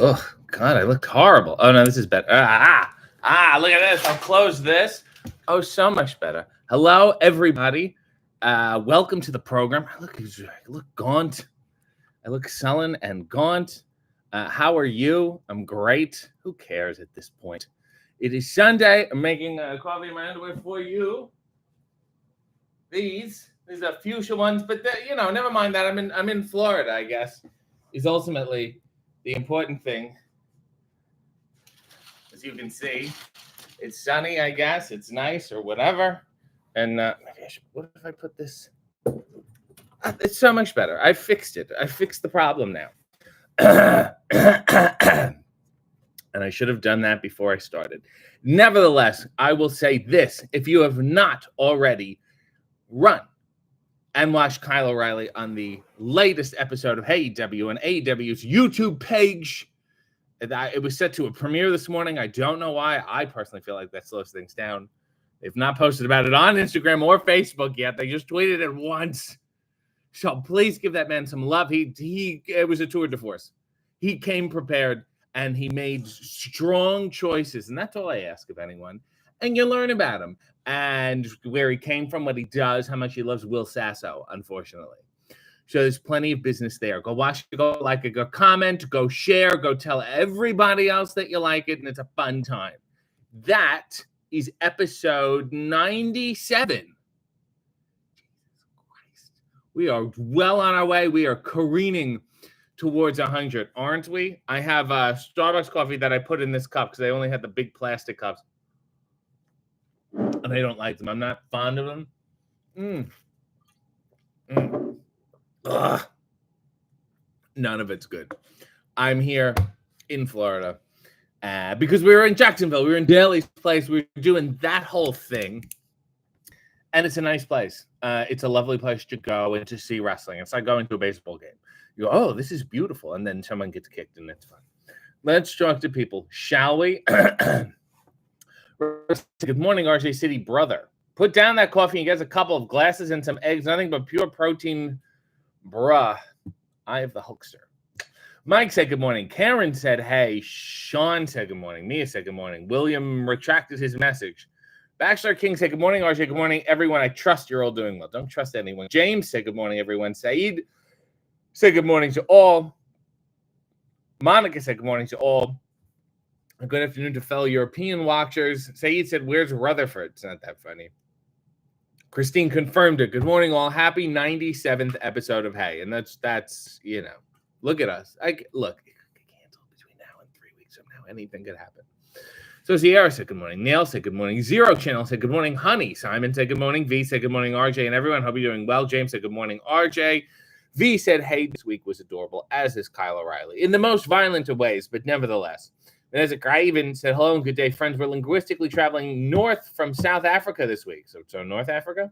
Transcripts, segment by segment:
Oh, God, I looked horrible. Oh, no, this is better. Look at this. I'll close this. Oh, so much better. Hello, everybody. Welcome to the program. I look gaunt. I look sullen and gaunt. How are you? I'm great. Who cares at this point? It is Sunday. I'm making coffee in my underwear for you. These are fuchsia ones, but never mind that. I'm in Florida, I guess. Is ultimately the important thing. As you can see, it's sunny, I guess. It's nice or whatever. And maybe I should. What if I put this? It's so much better. I fixed it. I fixed the problem now. And I should have done that before I started. Nevertheless, I will say this. If you have not already, run and watch Kyle O'Reilly on the latest episode of AEW and AEW's YouTube page. It was set to a premiere this morning. I don't know why. I personally feel like that slows things down. They've not posted about it on Instagram or Facebook yet. They just tweeted it once. So please give that man some love. It was a tour de force. He came prepared and he made strong choices. And that's all I ask of anyone. And you learn about him and where he came from, what he does, how much he loves Will Sasso, unfortunately. So there's plenty of business there. Go watch it, go like it, go comment, go share, go tell everybody else that you like it, and it's a fun time. That is episode 97. Jesus Christ. We are well on our way. We are careening towards 100, aren't we? I have Starbucks coffee that I put in this cup because I only had the big plastic cups. And I don't like them. I'm not fond of them. Ugh. None of it's good. I'm here in Florida because we were in Jacksonville. We were in Daly's place. We were doing that whole thing. And it's a nice place. It's a lovely place to go and to see wrestling. It's like going to a baseball game. You go, oh, this is beautiful. And then someone gets kicked and it's fun. Let's talk to people, shall we? Good morning, RJ City brother. Put down that coffee and get a couple of glasses and some eggs. Nothing but pure protein. Bruh, I have the Hulkster. Mike said good morning. Karen said hey. Sean said good morning. Mia said good morning. William retracted his message. Bachelor King said good morning, RJ. Good morning, everyone. I trust you're all doing well. Don't trust anyone. James said good morning, everyone. Saeed said good morning to all. Monica said good morning to all. Good afternoon to fellow European watchers. Saeed said, where's Rutherford? It's not that funny. Christine confirmed it. Good morning, all. Happy 97th episode of Hey. And that's look at us. Look, it could cancel between now and 3 weeks from now. Anything could happen. So Sierra said good morning. Nail said good morning. Zero Channel said good morning. Honey. Simon said good morning. V said good morning, RJ. And everyone, hope you're doing well. James said good morning, RJ. V said, hey, this week was adorable, as is Kyle O'Reilly. In the most violent of ways, but nevertheless. And as a guy even said, hello and good day, friends. We're linguistically traveling north from South Africa this week. So North Africa.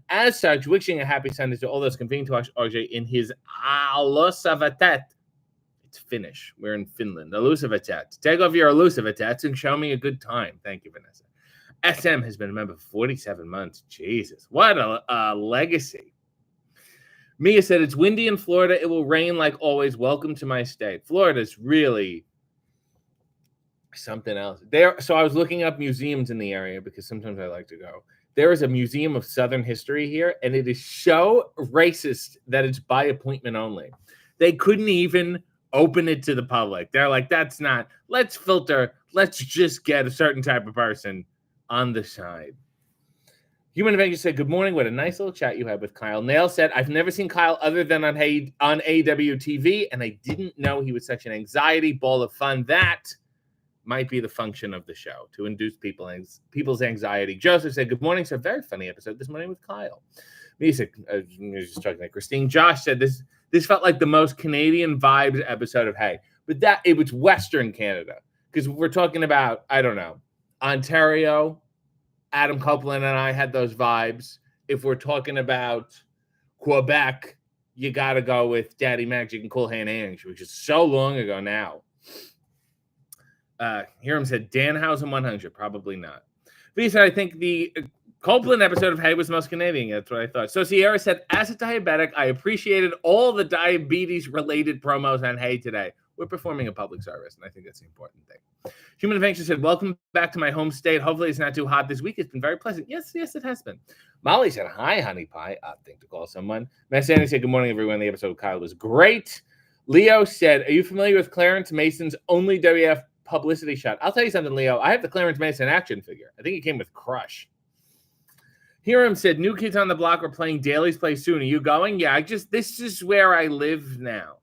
As such, wishing a happy Sunday to all those convening to watch RJ in his Alusavatet. It's Finnish. We're in Finland. Alusavatet. Take off your Alusavatats and show me a good time. Thank you, Vanessa. SM has been a member for 47 months. Jesus. What a legacy. Mia said, it's windy in Florida. It will rain like always. Welcome to my state. Florida's really something else. So I was looking up museums in the area because sometimes I like to go. There is a museum of Southern history here, and it is so racist that it's by appointment only. They couldn't even open it to the public. They're like, that's not, let's filter, let's just get a certain type of person on the side. Human Avenger said, good morning. What a nice little chat you had with Kyle. Nail said, I've never seen Kyle other than on AEW TV, and I didn't know he was such an anxiety ball of fun. That might be the function of the show, to induce people's anxiety. Joseph said, good morning. So very funny episode this morning with Kyle. Me said, just talking like Christine. Josh said, this felt like the most Canadian vibes episode of Hey. But that it was Western Canada. Because we're talking about, I don't know, Ontario. Adam Copeland and I had those vibes. If we're talking about Quebec, you got to go with Daddy Magic and Cool Hand Ange, which is so long ago now. Hiram said, Danhausen 100. Probably not. V said, I think the Copeland episode of Hey was the most Canadian. That's what I thought. So Sierra said, as a diabetic, I appreciated all the diabetes-related promos on Hey today. We're performing a public service, and I think that's the important thing. Human Adventure said, welcome back to my home state. Hopefully it's not too hot this week. It's been very pleasant. Yes, it has been. Molly said, hi, honey pie. I think to call someone. Matt Sandy said, good morning, everyone. The episode of Kyle was great. Leo said, are you familiar with Clarence Mason's only WF publicity shot? I'll tell you something, Leo. I have the Clarence Mason action figure. I think it came with Crush. Hiram said, new kids on the block are playing Daly's Play soon. Are you going? Yeah, this is where I live now.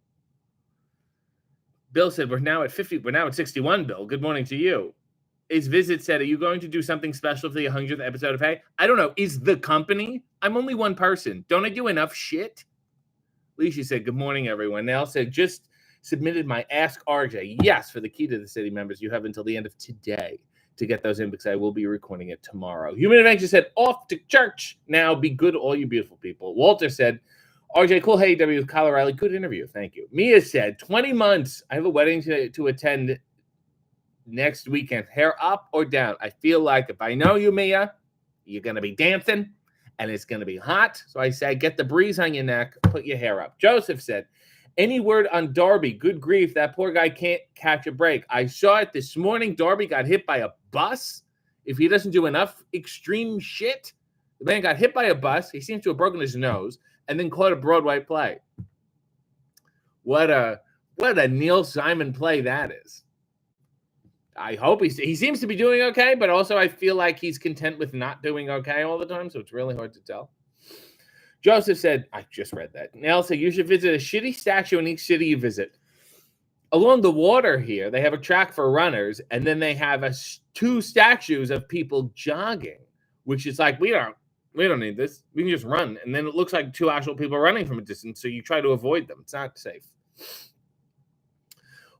Bill said, we're now at 50. We're now at 61, Bill. Good morning to you. His visit said, are you going to do something special for the 100th episode of Hey? I don't know. Is the company? I'm only one person. Don't I do enough shit? Alicia said, good morning, everyone. Nell said, just submitted my Ask RJ. Yes, for the Key to the City members, you have until the end of today to get those in because I will be recording it tomorrow. Human Adventure said, off to church. Now be good, all you beautiful people. Walter said, RJ, cool. Hey, W. Kyle O'Reilly. Good interview. Thank you. Mia said, 20 months. I have a wedding to attend next weekend. Hair up or down? I feel like if I know you, Mia, you're going to be dancing and it's going to be hot. So I say, get the breeze on your neck. Put your hair up. Joseph said, any word on Darby? Good grief. That poor guy can't catch a break. I saw it this morning. Darby got hit by a bus. If he doesn't do enough extreme shit, the man got hit by a bus. He seems to have broken his nose and then caught a Broadway play. What a Neil Simon play that is. I hope he seems to be doing okay, but also I feel like he's content with not doing okay all the time, so it's really hard to tell. Joseph said, I just read that. Nell said, you should visit a shitty statue in each city you visit. Along the water here, they have a track for runners, and then they have two statues of people jogging, which is like, we don't need this. We can just run. And then it looks like two actual people running from a distance, so you try to avoid them. It's not safe.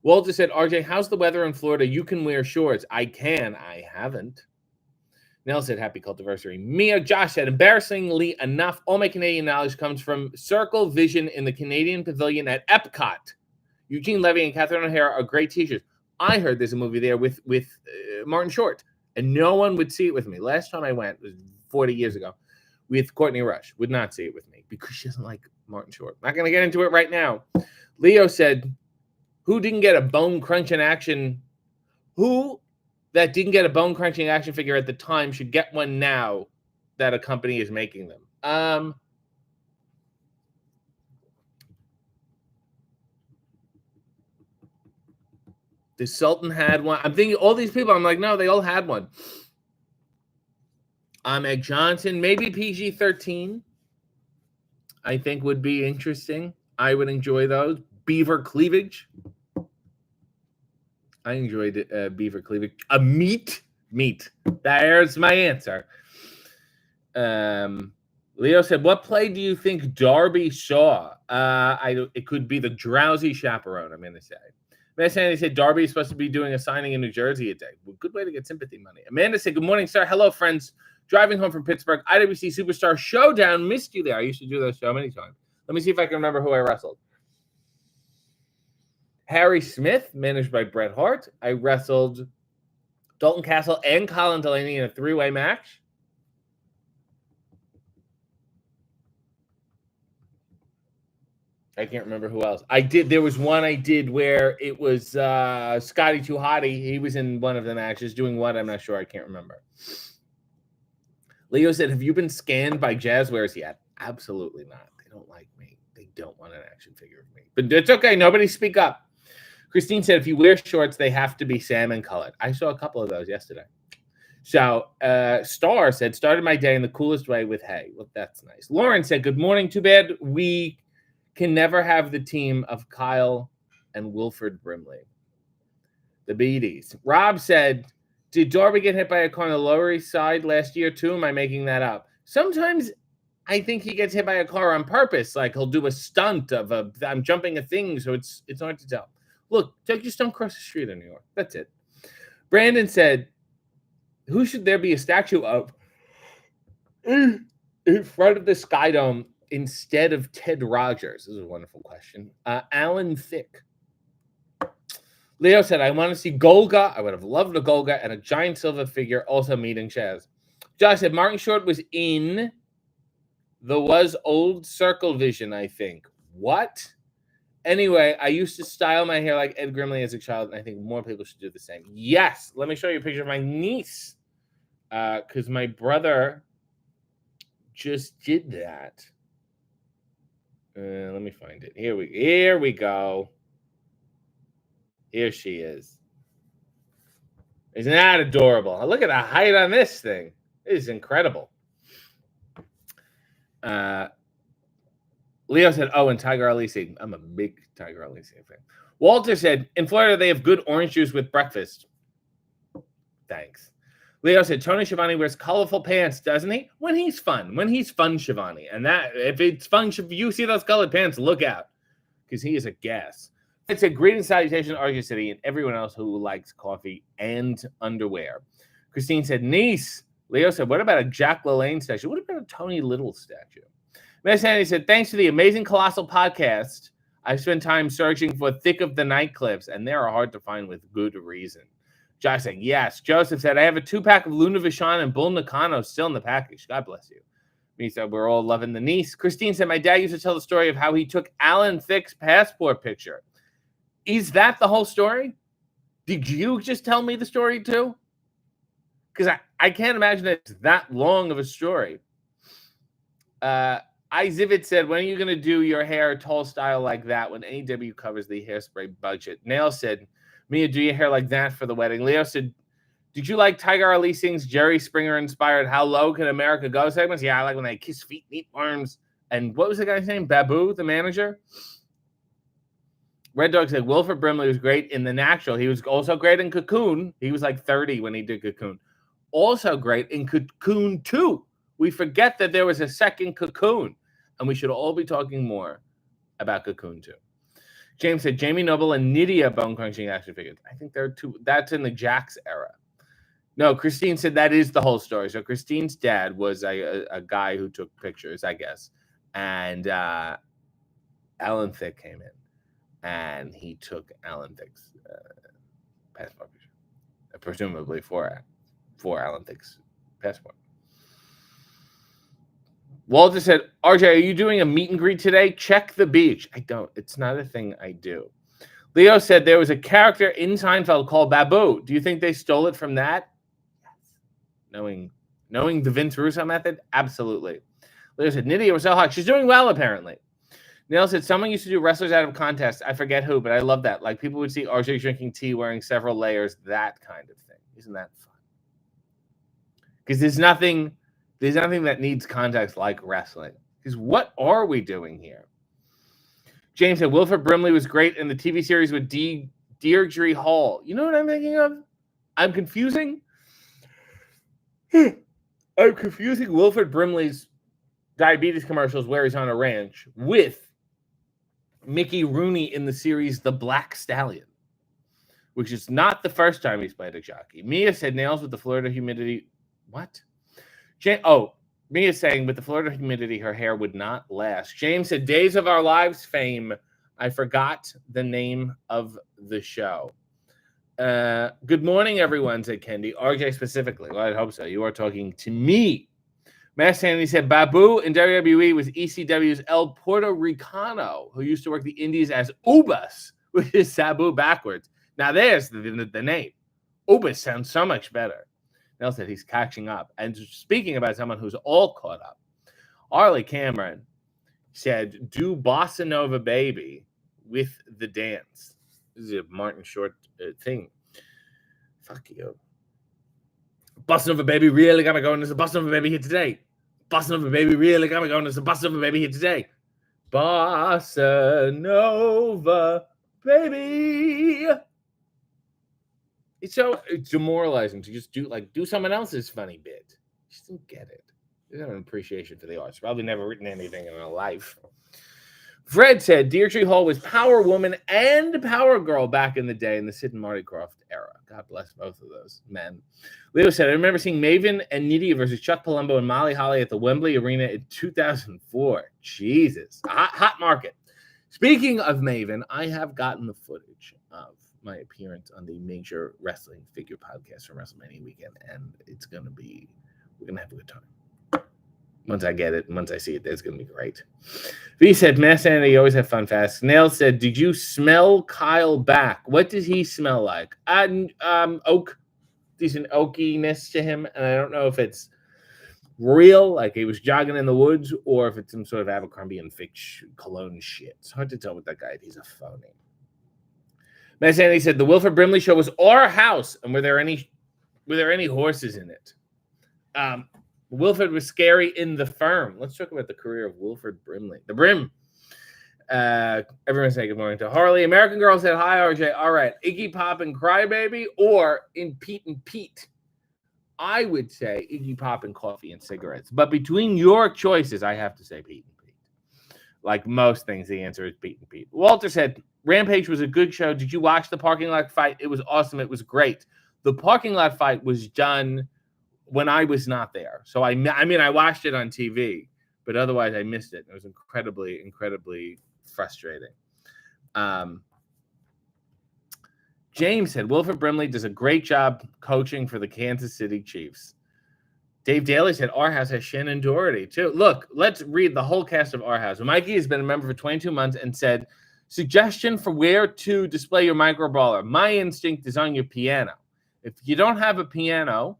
Walter said, RJ, how's the weather in Florida? You can wear shorts. I can. I haven't. Nell said, happy cultiversary. Mia Josh said, embarrassingly enough, all my Canadian knowledge comes from Circle Vision in the Canadian Pavilion at Epcot. Eugene Levy and Catherine O'Hara are great teachers. I heard there's a movie there with Martin Short, and no one would see it with me. Last time I went was 40 years ago with Courtney Rush. Would not see it with me because she doesn't like Martin Short. Not going to get into it right now. Leo said, who didn't get a bone-crunching action? Who that didn't get a bone-crunching action figure at the time should get one now that a company is making them. The Sultan had one. I'm thinking all these people, I'm like, no, they all had one. Meg Johnson, maybe PG-13, I think would be interesting. I would enjoy those. Beaver cleavage. I enjoyed beaver cleavage. Meat. There's my answer. Leo said, what play do you think Darby saw? It could be The Drowsy Chaperone, I'm going to say. Matt Sandy said, Darby is supposed to be doing a signing in New Jersey today. Well, good way to get sympathy money. Amanda said, good morning, sir. Hello, friends. Driving home from Pittsburgh. IWC Superstar Showdown. Missed you there. I used to do those so many times. Let me see if I can remember who I wrestled. Harry Smith, managed by Bret Hart. I wrestled Dalton Castle and Colin Delaney in a three-way match. I can't remember who else. There was one I did where it was Scotty Too Hottie. He was in one of the matches. Doing what? I'm not sure. I can't remember. Leo said, have you been scanned by Jazzwares yet? Absolutely not. They don't like me. They don't want an action figure of me. But it's okay. Nobody speak up. Christine said, if you wear shorts, they have to be salmon colored. I saw a couple of those yesterday. So Star said, started my day in the coolest way with hay. Well, that's nice. Lauren said, good morning. Too bad we can never have the team of Kyle and Wilford Brimley. The Beaties. Rob said, did Darby get hit by a car on the Lower East Side last year too? Am I making that up? Sometimes I think he gets hit by a car on purpose. Like he'll do a stunt of I'm jumping a thing, so it's hard to tell. Look, just don't cross the street in New York. That's it. Brandon said, who should there be a statue of in front of the Sky Dome instead of Ted Rogers? This is a wonderful question. Alan Thicke. Leo said, I want to see Golga. I would have loved a Golga and a giant silver figure also meeting Chaz. Josh said, Martin Short was in the old Circle Vision, I think. What? Anyway, I used to style my hair like Ed Grimley as a child, and I think more people should do the same. Yes, let me show you a picture of my niece, because my brother just did that. Let me find it. Here we go. Here she is. Isn't that adorable? Look at the height on this thing. It is incredible. Leo said, "Oh, and Tiger Alisi. I'm a big Tiger Alisi fan." Walter said, "In Florida, they have good orange juice with breakfast." Thanks. Leo said, "Tony Schiavone wears colorful pants, doesn't he? When he's fun. When he's fun, Schiavone. And that, if it's fun, if you see those colored pants, look out. Because he is a gas." It's a greeting salutation to Argus City and everyone else who likes coffee and underwear. Christine said, "Niece." Leo said, "What about a Jack LaLanne statue? What about a Tony Little statue?" Miss Annie said, "Thanks to the amazing Colossal podcast, I've spent time searching for thick of the night clips, and they are hard to find with good reason." Josh said, "Yes." Joseph said, "I have a 2-pack of Luna Vachon and Bull Nakano still in the package. God bless you." Me said, "We're all loving the niece." Christine said, "My dad used to tell the story of how he took Alan Thicke's passport picture." Is that the whole story? Did you just tell me the story too? Because I can't imagine it's that long of a story. Izivit said, "When are you going to do your hair tall style like that when AEW covers the hairspray budget?" Nail said, "Mia, do your hair like that for the wedding." Leo said, "Did you like Tiger Ali Singh's Jerry Springer inspired How Low Can America Go segments?" Yeah, I like when they kiss feet, meet arms. And what was the guy's name? Babu, the manager? Red Dog said, "Wilford Brimley was great in The Natural. He was also great in Cocoon." He was like 30 when he did Cocoon. Also great in Cocoon 2. We forget that there was a second Cocoon. And we should all be talking more about Cocoon 2. James said, "Jamie Noble and Nydia bone crunching action figures." I think they're two. That's in the Jax era. No, Christine said that is the whole story. So Christine's dad was a guy who took pictures, I guess. And Alan Thicke came in. And he took Alan Thicke's passport picture. Presumably for Alan Thicke's passport. Walter said, "RJ, are you doing a meet and greet today? Check the beach." I don't. It's not a thing I do. Leo said there was a character in Seinfeld called Babu. Do you think they stole it from that? Yes. Knowing the Vince Russo method? Absolutely. Leo said, "Nydia was so hot. She's doing well, apparently." Neil said, "Someone used to do wrestlers out of contest. I forget who, but I love that. Like people would see RJ drinking tea wearing several layers, that kind of thing. Isn't that fun?" Because there's nothing that needs context like wrestling. Because what are we doing here? James said, "Wilford Brimley was great in the TV series with Deirdre Hall." You know what I'm thinking of? I'm confusing Wilford Brimley's diabetes commercials where he's on a ranch with Mickey Rooney in the series The Black Stallion, which is not the first time he's played a jockey. Mia said, "Nails with the Florida humidity." What? Mia's saying with the Florida humidity, her hair would not last. James said, "Days of Our Lives fame." I forgot the name of the show. Good morning, everyone, said Kendi. RJ specifically. Well, I hope so. You are talking to me. Matt Sandy said, "Babu in WWE was ECW's El Puerto Ricano, who used to work the indies as Ubas, which is Sabu backwards." Now there's the name. Ubas sounds so much better. Nell said he's catching up. And speaking about someone who's all caught up, Arlie Cameron said, "Do Bossa Nova Baby with the dance." This is a Martin Short thing. Fuck you. Bossa Nova Baby really got me going. There's a Bossa Nova Baby here today. Bossa Nova Baby really got me going. There's a Bossa Nova Baby here today. Bossa Nova Baby. It's so demoralizing to just do someone else's funny bit. Just don't get it. They have an appreciation for the arts. Probably never written anything in their life. Fred said Deirdre Hall was Power Woman and Power Girl back in the day in the Sid and Marty Krofft era. God bless both of those men. Leo said, "I remember seeing Maven and Nydia versus Chuck Palumbo and Molly Holly at the Wembley Arena in 2004. Jesus. A hot market. Speaking of Maven, I have gotten the footage of my appearance on the Major Wrestling Figure podcast from WrestleMania weekend, and we're going to have a good time. Once I get it, and once I see it, it's going to be great. V said, Mass Sanity, you always have fun fast. Nail said, did you smell Kyle back? What does he smell like? Oak. Decent oakiness to him, and I don't know if it's real, like he was jogging in the woods, or if it's some sort of Abercrombie and Fitch cologne shit. It's hard to tell with that guy if he's a phony. Matt Sandy said the Wilford Brimley show was our house, and were there any horses in it? Wilford was scary in The Firm. Let's talk about the career of Wilford Brimley. The Brim. Everyone say good morning to Harley. American Girl said, hi, RJ. All right. Iggy Pop and Crybaby or in Pete and Pete? I would say Iggy Pop and Coffee and Cigarettes. But between your choices, I have to say Pete and Pete. Like most things, the answer is Pete and Pete. Walter said, Rampage was a good show. Did you watch the parking lot fight? It was awesome. It was great. The parking lot fight was done when I was not there. So, I mean, I watched it on TV, but otherwise I missed it. It was incredibly, incredibly frustrating. James said, Wilford Brimley does a great job coaching for the Kansas City Chiefs. Dave Daly said, our house has Shannon Doherty, too. Look, let's read the whole cast of Our House. Mikey has been a member for 22 months and said, suggestion for where to display your microbrawler. My instinct is on your piano. If you don't have a piano,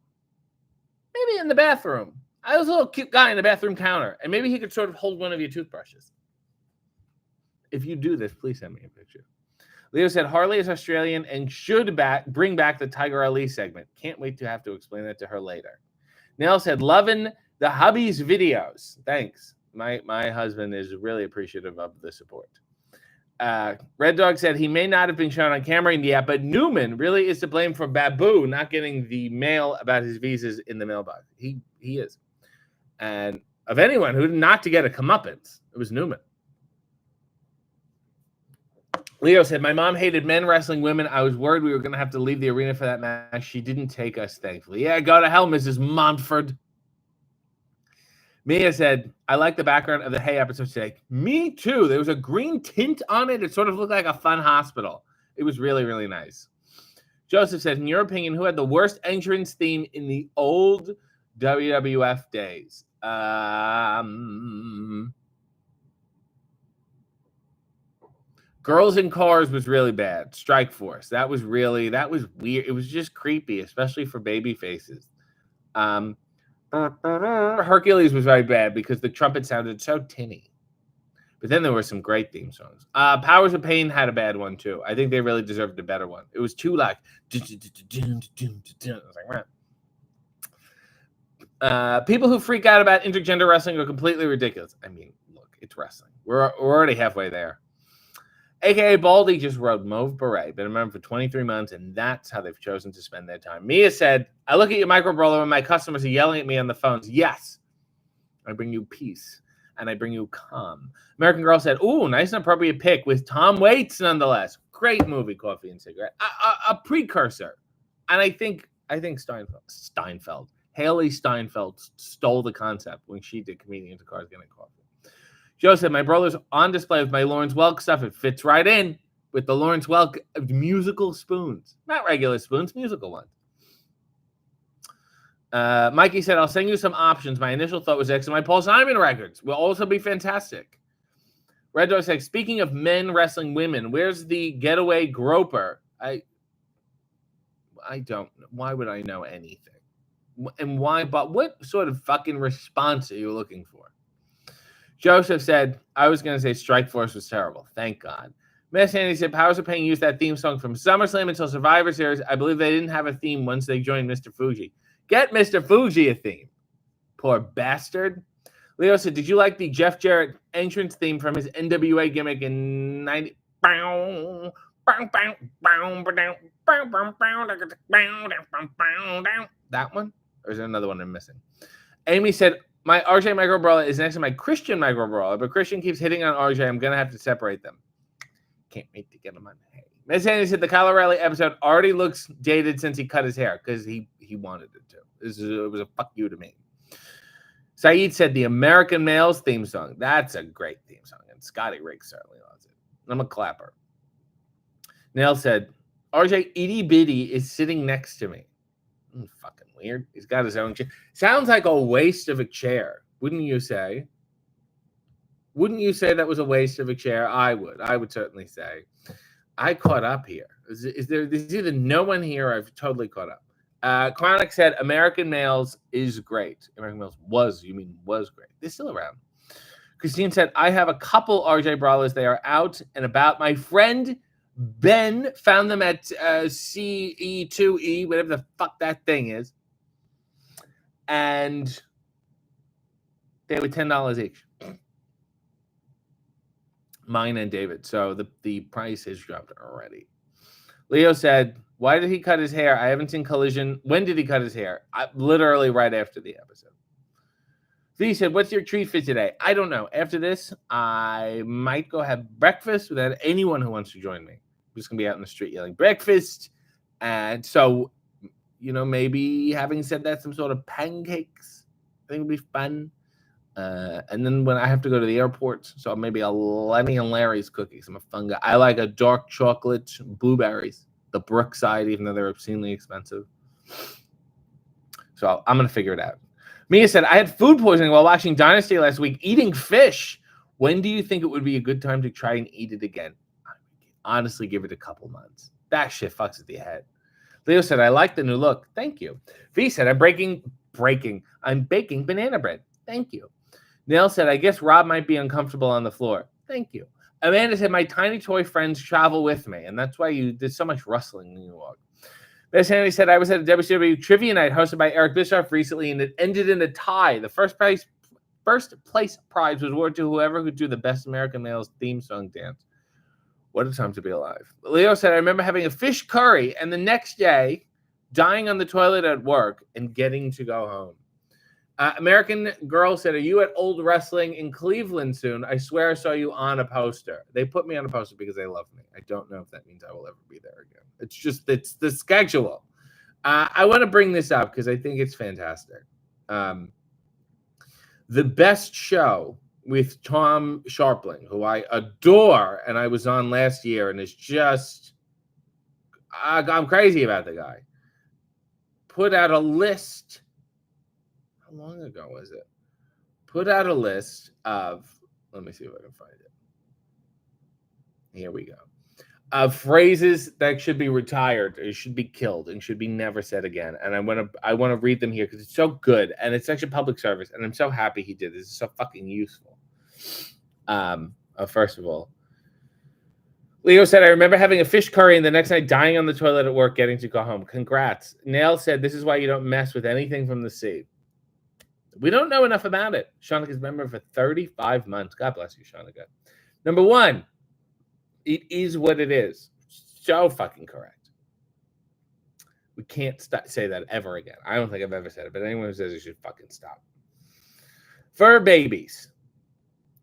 maybe in the bathroom. I was a little cute guy in the bathroom counter, and maybe he could sort of hold one of your toothbrushes. If you do this, please send me a picture. Leo said, Harley is Australian and should bring back the Tiger Ali segment. Can't wait to have to explain that to her later. Nell said, loving the hubby's videos. Thanks. My husband is really appreciative of the support. Red Dog said, he may not have been shown on camera yet, but Newman really is to blame for Babu not getting the mail about his visas in the mailbox. He is. And of anyone who not to get a comeuppance, it was Newman. Leo said, my mom hated men wrestling women. I was worried we were going to have to leave the arena for that match. She didn't take us, thankfully. Yeah, go to hell, Mrs. Montford. Mia said, I like the background of the Hey episode today. Me too. There was a green tint on it. It sort of looked like a fun hospital. It was really, really nice. Joseph said, in your opinion, who had the worst entrance theme in the old WWF days? Girls in Cars was really bad. Strike Force. That was weird. It was just creepy, especially for baby faces. Hercules was very bad because the trumpet sounded so tinny. But then there were some great theme songs. Powers of Pain had a bad one too. I think they really deserved a better one. It was too like. I was like, people who freak out about intergender wrestling are completely ridiculous. I mean, look, it's wrestling. We're already halfway there. AKA Baldy just rode Mauve Beret, been a member for 23 months, and that's how they've chosen to spend their time. Mia said, I look at your microbrawler when my customers are yelling at me on the phones. Yes, I bring you peace, and I bring you calm. American Girl said, ooh, nice and appropriate pick with Tom Waits, nonetheless. Great movie, Coffee and Cigarette. A precursor. And I think Steinfeld. Haley Steinfeld stole the concept when she did Comedians in Cars Getting Coffee. Joe said, my brother's on display with my Lawrence Welk stuff. It fits right in with the Lawrence Welk musical spoons. Not regular spoons, musical ones. Mikey said, I'll send you some options. My initial thought was X and my Paul Simon records will also be fantastic. Red Dog said, speaking of men wrestling women, where's the getaway groper? I don't know. Why would I know anything? And why? But what sort of fucking response are you looking for? Joseph said, I was going to say Strike Force was terrible. Thank God. Miss Andy said, Powers of Pain used that theme song from SummerSlam until Survivor Series. I believe they didn't have a theme once they joined Mr. Fuji. Get Mr. Fuji a theme. Poor bastard. Leo said, did you like the Jeff Jarrett entrance theme from his NWA gimmick in 90? That one? Or is there another one I'm missing? Amy said, my RJ microbrawler is next to my Christian microbrawler, but Christian keeps hitting on RJ. I'm going to have to separate them. Can't wait to get them on. Hey. Miss Andy said the Kyle O'Reilly episode already looks dated since he cut his hair because he wanted it to. It was a fuck you to me. Saeed said the American Males theme song. That's a great theme song, and Scotty Riggs certainly loves it. I'm a clapper. Nell said, RJ itty bitty is sitting next to me. Fucking weird. He's got his own chair. Sounds like a waste of a chair. Wouldn't you say? Wouldn't you say that was a waste of a chair? I would certainly say. I caught up here. There's either no one here or I've totally caught up. Chronic said American Males is great. American Males was great. They're still around. Christine said, I have a couple RJ brawlers. They are out and about. My friend Ben found them at CE2E, whatever the fuck that thing is. And they were $10 each. Mine and David. So the price has dropped already. Leo said, why did he cut his hair? I haven't seen Collision. When did he cut his hair? Literally right after the episode. V said, what's your treat for today? I don't know. After this, I might go have breakfast without anyone who wants to join me. I'm just going to be out in the street yelling breakfast. And so, maybe having said that, some sort of pancakes. I think would be fun. And then when I have to go to the airport, so maybe a Lenny and Larry's cookies. I'm a fun guy. I like a dark chocolate blueberries, the Brookside, even though they're obscenely expensive. So I'm going to figure it out. Mia said, I had food poisoning while watching Dynasty last week, eating fish. When do you think it would be a good time to try and eat it again? Honestly, give it a couple months. That shit fucks with your head. Leo said, I like the new look. Thank you. V said, I'm baking banana bread. Thank you. Nell said, I guess Rob might be uncomfortable on the floor. Thank you. Amanda said, my tiny toy friends travel with me, and that's why you did so much rustling when you walked. Bess Handy said, I was at a WCW trivia night hosted by Eric Bischoff recently, and it ended in a tie. The first place prize was awarded to whoever could do the Best American Males theme song dance. What a time to be alive. Leo said, I remember having a fish curry, and the next day, dying on the toilet at work and getting to go home. American Girl said, are you at Old Wrestling in Cleveland soon? I swear I saw you on a poster. They put me on a poster because they love me. I don't know if that means I will ever be there again. It's the schedule. I want to bring this up because I think it's fantastic. The Best Show with Tom Sharpling, who I adore, and I was on last year, and is just, I'm crazy about the guy. Put out a list. How long ago was it? Put out a list of, let me see if I can find it. Here we go. Of phrases that should be retired, or should be killed, and should be never said again. And I want to read them here because it's so good, and it's such a public service, and I'm so happy he did this. It's so fucking useful. First of all, Leo said, I remember having a fish curry and the next night dying on the toilet at work, getting to go home. Congrats. Nail said, this is why you don't mess with anything from the sea. We don't know enough about it. Shawnika's been a member for 35 months. God bless you, Shanika. Number one, it is what it is. So fucking correct. We can't say that ever again. I don't think I've ever said it, but anyone who says it should fucking stop. Fur babies.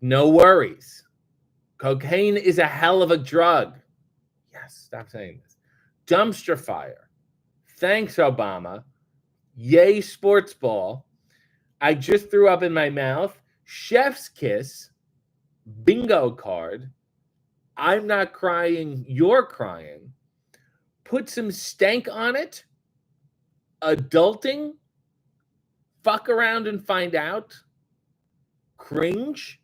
No worries. Cocaine is a hell of a drug. Yes, stop saying this. Dumpster fire. Thanks, Obama. Yay, sports ball. I just threw up in my mouth. Chef's kiss. Bingo card. I'm not crying. You're crying. Put some stank on it. Adulting. Fuck around and find out. Cringe.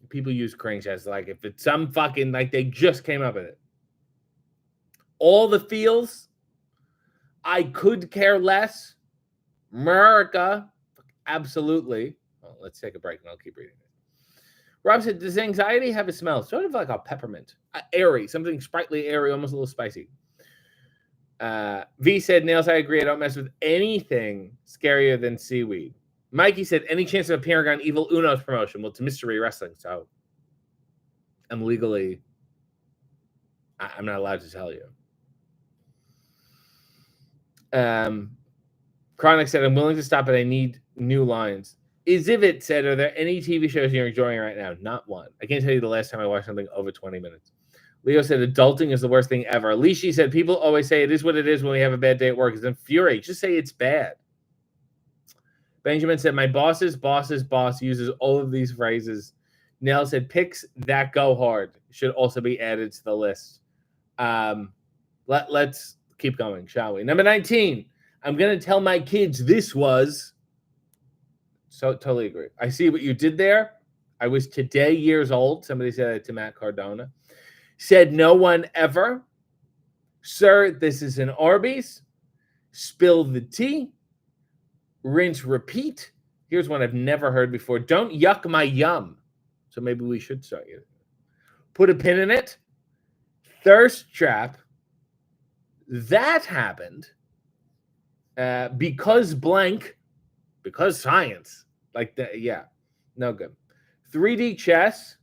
People use cringe as like if it's some fucking, like they just came up with it. All the feels. I could care less. America. Absolutely. Well, let's take a break and I'll keep reading it. Rob said, does anxiety have a smell? Sort of like a peppermint. Airy. Something sprightly, airy, almost a little spicy. V said, Nails, I agree. I don't mess with anything scarier than seaweed. Mikey said, any chance of appearing on Evil Uno's promotion? Well, it's Mystery Wrestling, so I'm legally, I'm not allowed to tell you. Chronic said, I'm willing to stop, but I need new lines. Izivit said, are there any TV shows you're enjoying right now? Not one. I can't tell you the last time I watched something over 20 minutes. Leo said, adulting is the worst thing ever. Lishi said, people always say it is what it is when we have a bad day at work. It's infuriating. Just say it's bad. Benjamin said, my boss's boss uses all of these phrases. Nell said, picks that go hard should also be added to the list. Let's keep going, shall we? Number 19. I'm going to tell my kids this was So totally agree. I see what you did there. I was today years old. Somebody said it to Matt Cardona. Said no one ever. Sir, this is an Arby's. Spill the tea. Rinse, repeat. Here's one I've never heard before. Don't yuck my yum. So maybe we should start using it. Put a pin in it. Thirst trap. That happened because blank, because science. Like that, yeah. No good. 3D chess,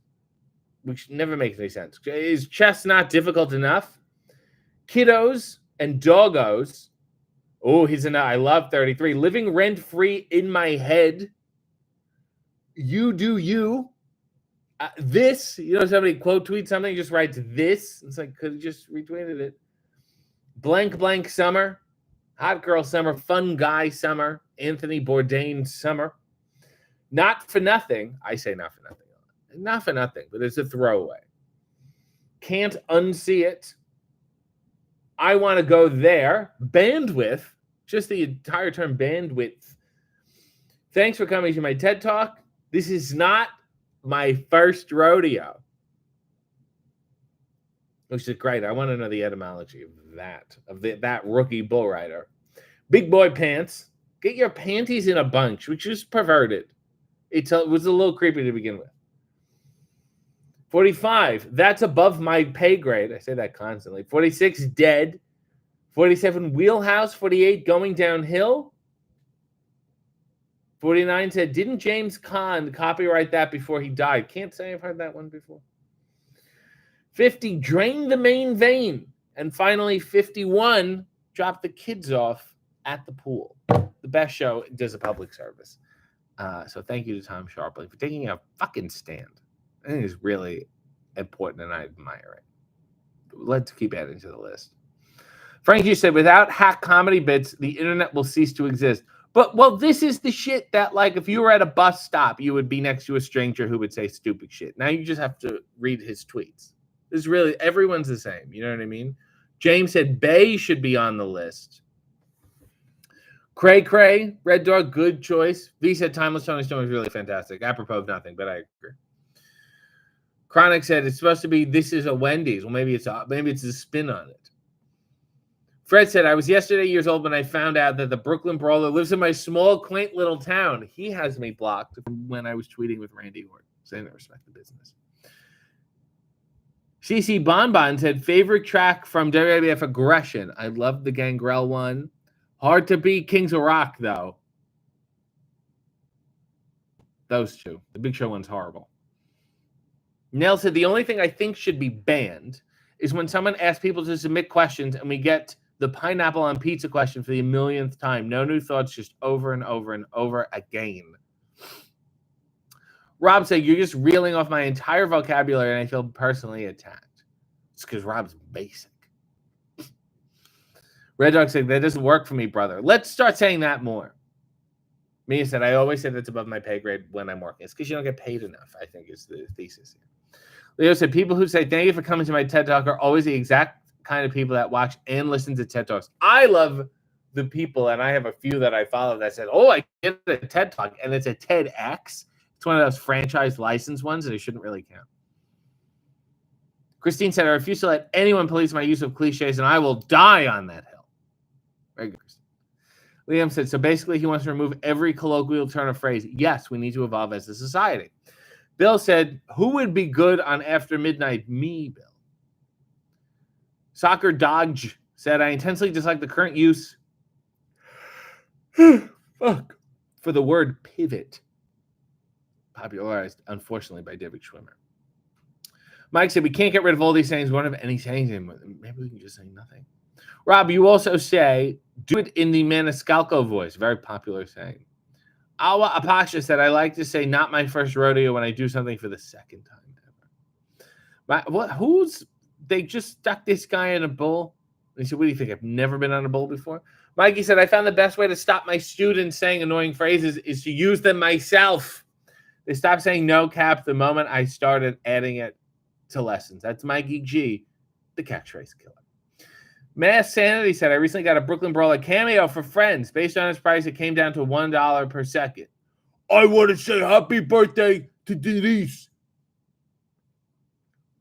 which never makes any sense. Is chess not difficult enough? Kiddos and doggos. Oh, I love 33. Living rent-free in my head. You do you. This, somebody quote tweets something, just writes this. It's like, could have just retweeted it. Blank, blank summer. Hot girl summer. Fun guy summer. Anthony Bourdain summer. Not for nothing. I say not for nothing. Not for nothing, but it's a throwaway. Can't unsee it. I want to go there. Bandwidth. Just the entire term bandwidth. Thanks for coming to my TED Talk. This is not my first rodeo. Which is great. I want to know the etymology of that rookie bull rider. Big boy pants. Get your panties in a bunch, which is perverted. It was a little creepy to begin with. 45. That's above my pay grade. I say that constantly. 46. Dead. 47. Wheelhouse. 48. Going downhill. 49 said, didn't James Caan copyright that before he died? Can't say I've heard that one before. 50, drain the main vein. And finally, 51, drop the kids off at the pool. The best show does a public service. So thank you to Tom Sharpling for taking a fucking stand. I think it's really important and I admire it. Let's keep adding to the list. Frankie said, without hack comedy bits, the internet will cease to exist. But, well, this is the shit that, like, if you were at a bus stop, you would be next to a stranger who would say stupid shit. Now you just have to read his tweets. This is really, everyone's the same. You know what I mean? James said Bay should be on the list. Cray, Red Dog, good choice. V said Timeless Tony Stone is really fantastic. Apropos of nothing, but I agree. Chronic said it's supposed to be this is a Wendy's. Well, maybe it's a spin on it. Fred said, I was yesterday years old when I found out that the Brooklyn Brawler lives in my small, quaint little town. He has me blocked when I was tweeting with Randy Orton, saying I respect the business. CC Bonbon said, favorite track from WWF Aggression. I love the Gangrel one. Hard to beat Kings of Rock, though. Those two. The Big Show one's horrible. Nell said, the only thing I think should be banned is when someone asks people to submit questions and we get the pineapple on pizza question for the millionth time. No new thoughts, just over and over and over again. Rob said, you're just reeling off my entire vocabulary and I feel personally attacked. It's because Rob's basic. Red Dog said, that doesn't work for me, brother. Let's start saying that more. Mia said, I always say that's above my pay grade when I'm working. It's because you don't get paid enough, I think is the thesis here. Leo said, people who say, thank you for coming to my TED Talk are always the exact kind of people that watch and listen to TED Talks. I love the people, and I have a few that I follow that said, oh, I get a TED Talk, and it's a TEDx. It's one of those franchise license ones, and it shouldn't really count. Christine said, I refuse to let anyone police my use of cliches, and I will die on that hill. Very good, Christine. Liam said, so basically he wants to remove every colloquial turn of phrase. Yes, we need to evolve as a society. Bill said, who would be good on After Midnight? Me, Bill. Soccer Dodge said, I intensely dislike the current use for the word pivot, popularized, unfortunately, by David Schwimmer. Mike said, we can't get rid of all these sayings. We don't have any sayings anymore. Maybe we can just say nothing. Rob, you also say, do it in the Maniscalco voice. Very popular saying. Awa Apasha said, I like to say not my first rodeo when I do something for the second time ever. They just stuck this guy in a bull. He said, what do you think? I've never been on a bull before. Mikey said, I found the best way to stop my students saying annoying phrases is to use them myself. They stopped saying no cap the moment I started adding it to lessons. That's Mikey G, the catchphrase killer. Mass Sanity said, I recently got a Brooklyn Brawler cameo for Friends. Based on its price, it came down to $1 per second. I want to say happy birthday to Denise.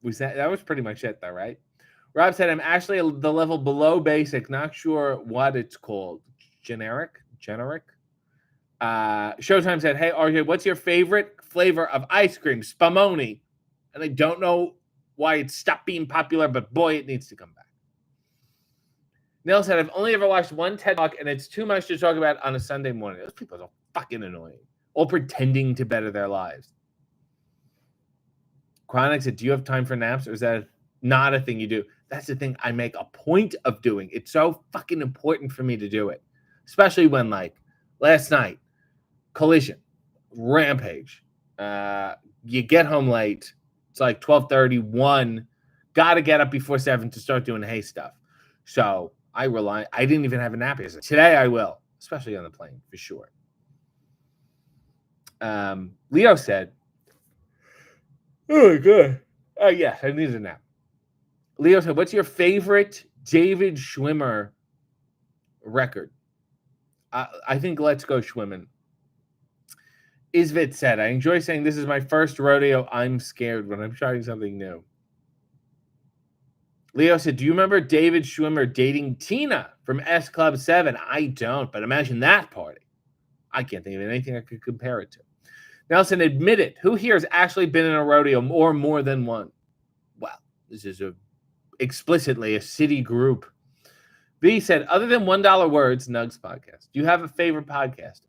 That was pretty much it, though, right? Rob said, I'm actually the level below basic. Not sure what it's called. Generic? Showtime said, hey, RJ, what's your favorite flavor of ice cream? Spumoni. And I don't know why it stopped being popular, but boy, it needs to come back. Neil said, I've only ever watched one TED Talk, and it's too much to talk about on a Sunday morning. Those people are fucking annoying. All pretending to better their lives. Chronic said, do you have time for naps, or is that not a thing you do? That's the thing I make a point of doing. It's so fucking important for me to do it. Especially when, like, last night, Collision, Rampage. You get home late. It's like 12:31. Got to get up before 7 to start doing hay stuff. So I didn't even have a nap yesterday. Today I will, especially on the plane, for sure. Leo said, oh, my God. Oh, yeah, I needed a nap. Leo said, what's your favorite David Schwimmer record? I think Let's Go Schwimmin'. Isvit said, I enjoy saying this is my first rodeo. I'm scared when I'm trying something new. Leo said, do you remember David Schwimmer dating Tina from S Club 7? I don't, but imagine that party. I can't think of anything I could compare it to. Nelson, admit it. Who here has actually been in a rodeo or more than one? Well, this is explicitly a city group. B said, other than $1 words, Nugs podcast, do you have a favorite podcast?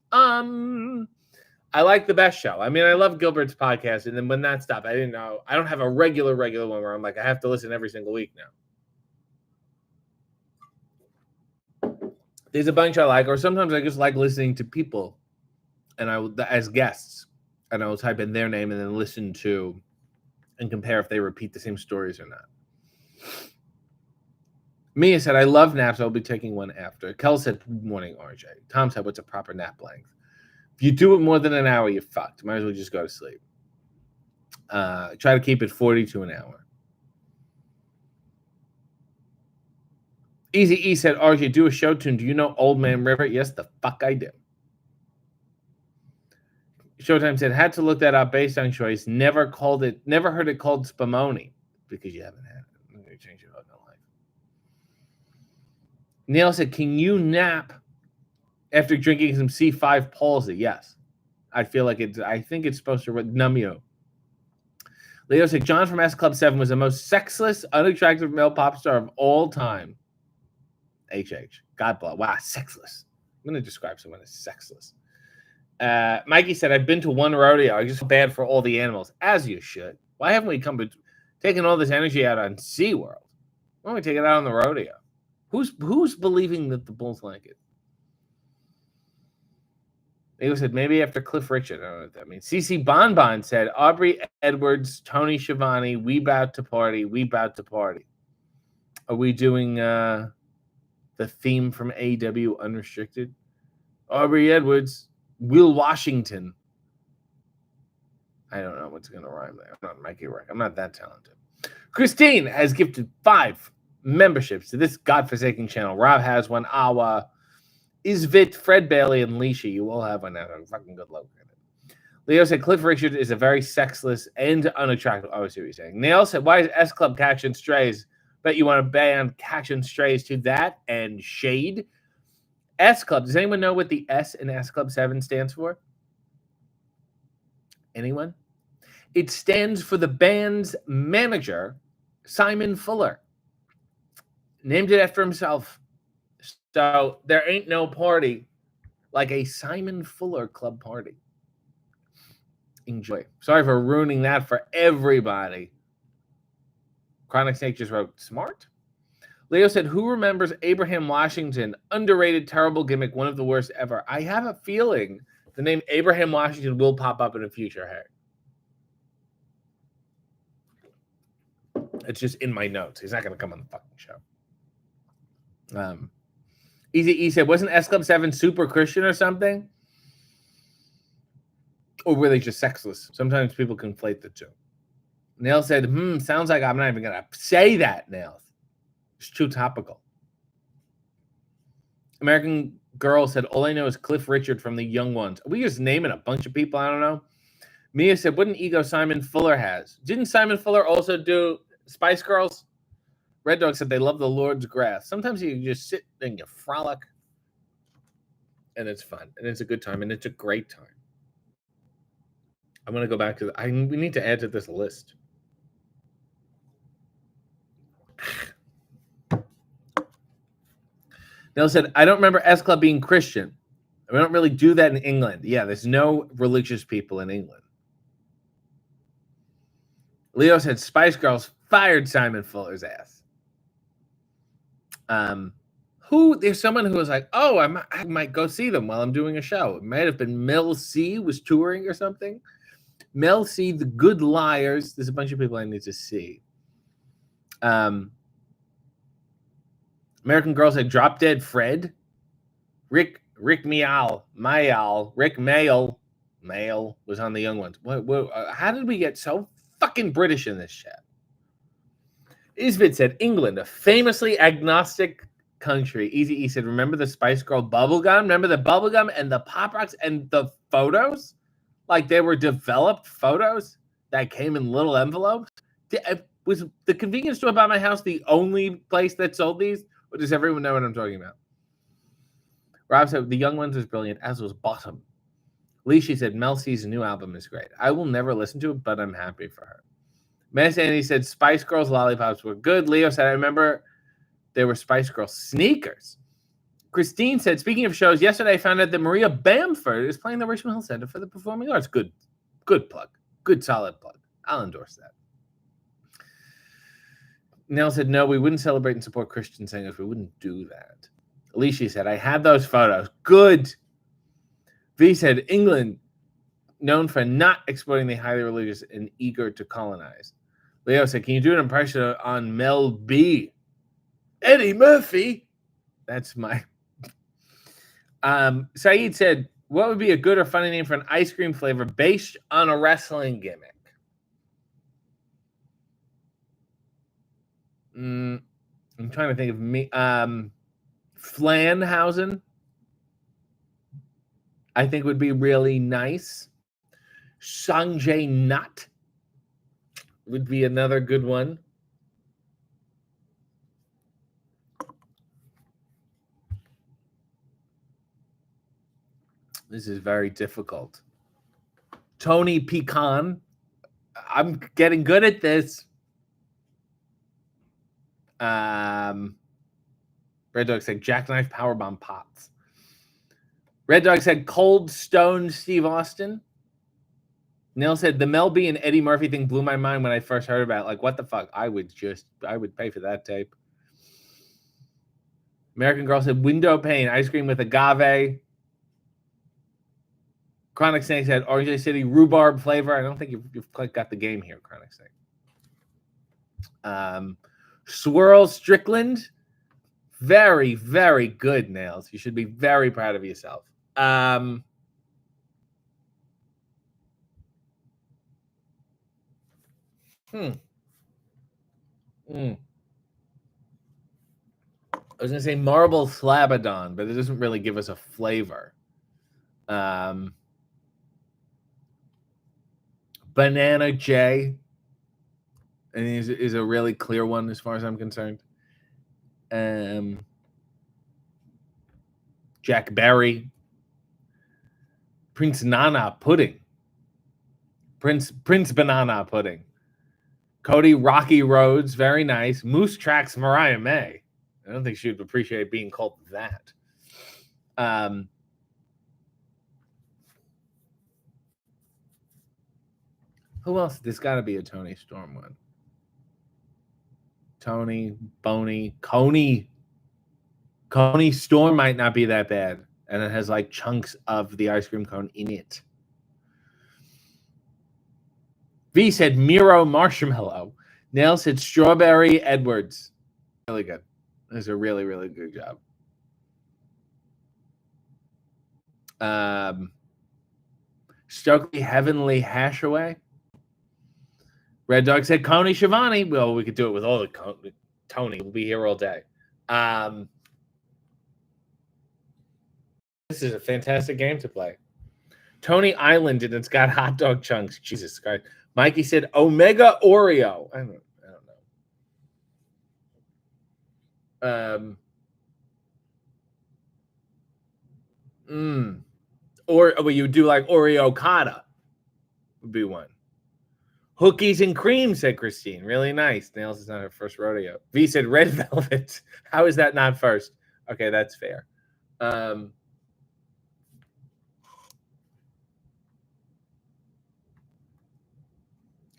I like The Best Show. I mean, I love Gilbert's podcast, and then when that stopped, I didn't know. I don't have a regular one where I'm like, I have to listen every single week now. There's a bunch I like, or sometimes I just like listening to people, and as guests, and I will type in their name and then listen to and compare if they repeat the same stories or not. Mia said, I love naps. I'll be taking one after. Kel said, morning, RJ. Tom said, what's a proper nap length? If you do it more than an hour, you're fucked. Might as well just go to sleep. Try to keep it 40 to an hour. Easy E said, RJ, do a show tune. Do you know Old Man River? Yes, the fuck I do. Showtime said, had to look that up based on choice. Never heard it called Spumoni because you haven't had it. I'm going to change it up in life. Neil said, can you nap after drinking some C5 palsy? Yes. I think it's supposed to numb you. Leo said, John from S Club 7 was the most sexless, unattractive male pop star of all time. HH. God bless. Wow, sexless. I'm going to describe someone as sexless. Mikey said, I've been to one rodeo. I just feel bad for all the animals, as you should. Why haven't we taken all this energy out on SeaWorld? Why don't we take it out on the rodeo? Who's believing that the bulls like it? They said, maybe after Cliff Richard. I don't know what that means. CC Bonbon said, Aubrey Edwards, Tony Schiavone, we bout to party. We bout to party. Are we doing the theme from AW Unrestricted? Aubrey Edwards, Will Washington. I don't know what's going to rhyme there. I'm not Mikey Rick. I'm not that talented. Christine has gifted 5 memberships to this godforsaken channel. Rob has one. Awa, Isvit, Fred Bailey, and Leisha. You all have one now. Fucking good luck with it. Leo said Cliff Richard is a very sexless and unattractive. Oh, I see what you're saying. Nail said, why is S Club Catch and Strays? Bet you want to ban Catch and Strays to that and Shade. S Club. Does anyone know what the S in S Club 7 stands for? Anyone? It stands for the band's manager, Simon Fuller. Named it after himself. So there ain't no party like a Simon Fuller club party. Enjoy. Sorry for ruining that for everybody. Chronic Snake just wrote, smart? Leo said, who remembers Abraham Washington? Underrated, terrible gimmick, one of the worst ever. I have a feeling the name Abraham Washington will pop up in a future hair. It's just in my notes. He's not going to come on the fucking show. Easy E said, wasn't S Club 7 super Christian or something? Or were they just sexless? Sometimes people conflate the two. Nail said, sounds like I'm not even going to say that, Nail. It's too topical. American Girl said, all I know is Cliff Richard from The Young Ones. Are we just naming a bunch of people? I don't know. Mia said, what an ego Simon Fuller has. Didn't Simon Fuller also do Spice Girls? Red Dog said they love the Lord's grass. Sometimes you just sit and you frolic, and it's fun, and it's a good time, and it's a great time. I'm going to go back to we need to add to this list. Nell said, I don't remember S Club being Christian. We don't really do that in England. Yeah, there's no religious people in England. Leo said Spice Girls fired Simon Fuller's ass. There's someone who was like, oh, I might go see them while I'm doing a show. It might have been Mel C was touring or something. Mel C, The Good Liars. There's a bunch of people I need to see. American Girl said Drop Dead Fred. Rick Mayall was on The Young Ones. How did we get so fucking British in this chat? Isvid said England, a famously agnostic country. Easy E said, remember the Spice Girl bubblegum? Remember the bubblegum and the Pop Rocks and the photos? Like they were developed photos that came in little envelopes? Was the convenience store by my house the only place that sold these? Or does everyone know what I'm talking about? Rob said, The Young Ones was brilliant, as was Bottom. Leishy said, Mel C's new album is great. I will never listen to it, but I'm happy for her. Andy said, Spice Girls lollipops were good. Leo said, I remember there were Spice Girls sneakers. Christine said, speaking of shows, yesterday I found out that Maria Bamford is playing the Richmond Hill Center for the Performing Arts. Good plug. Good, solid plug. I'll endorse that. Nell said, no, we wouldn't celebrate and support Christian singers. We wouldn't do that. Alicia said, I had those photos. Good. V said, England, known for not exploiting the highly religious and eager to colonize. Leo said, can you do an impression on Mel B? Eddie Murphy? That's my... Saeed said, what would be a good or funny name for an ice cream flavor based on a wrestling gimmick? I'm trying to think of me. Flanhausen, I think would be really nice. Sanjay Nut would be another good one. This is very difficult. Tony Pecan. I'm getting good at this. Red Dog said Jackknife Powerbomb Pots. Red Dog said Cold Stone Steve Austin. Neil said the Mel B and Eddie Murphy thing blew my mind when I first heard about it. Like, what the fuck? I would pay for that tape. American Girl said window pane, ice cream with agave. Chronic Snake said Orange City rhubarb flavor. I don't think you've quite got the game here, Chronic Snake. Swirl Strickland. Very, very good, Nails. You should be very proud of yourself. I was going to say marble slabadon, but it doesn't really give us a flavor. Banana J, and is a really clear one as far as I'm concerned. Jack Berry, Prince Nana Pudding, Prince Banana Pudding, Cody Rocky Roads, very nice. Moose Tracks Mariah May. I don't think she would appreciate being called that. Who else? There's got to be a Tony Storm one. Tony, Boney, Coney. Coney Storm might not be that bad. And it has like chunks of the ice cream cone in it. V said Miro Marshmallow. Nail said Strawberry Edwards. Really good. That's a really, really good job. Stokely Heavenly Hashaway. Red Dog said Coney Shivani. Well, we could do it with all the Tony. We'll be here all day. This is a fantastic game to play. Tony Island, and it's got hot dog chunks. Jesus Christ. Mikey said Omega Oreo. I don't know. Or you do like Oreo Cotta would be one. Hookies and cream, said Christine. Really nice. Nails is not her first rodeo. V said red velvet. How is that not first? Okay, that's fair.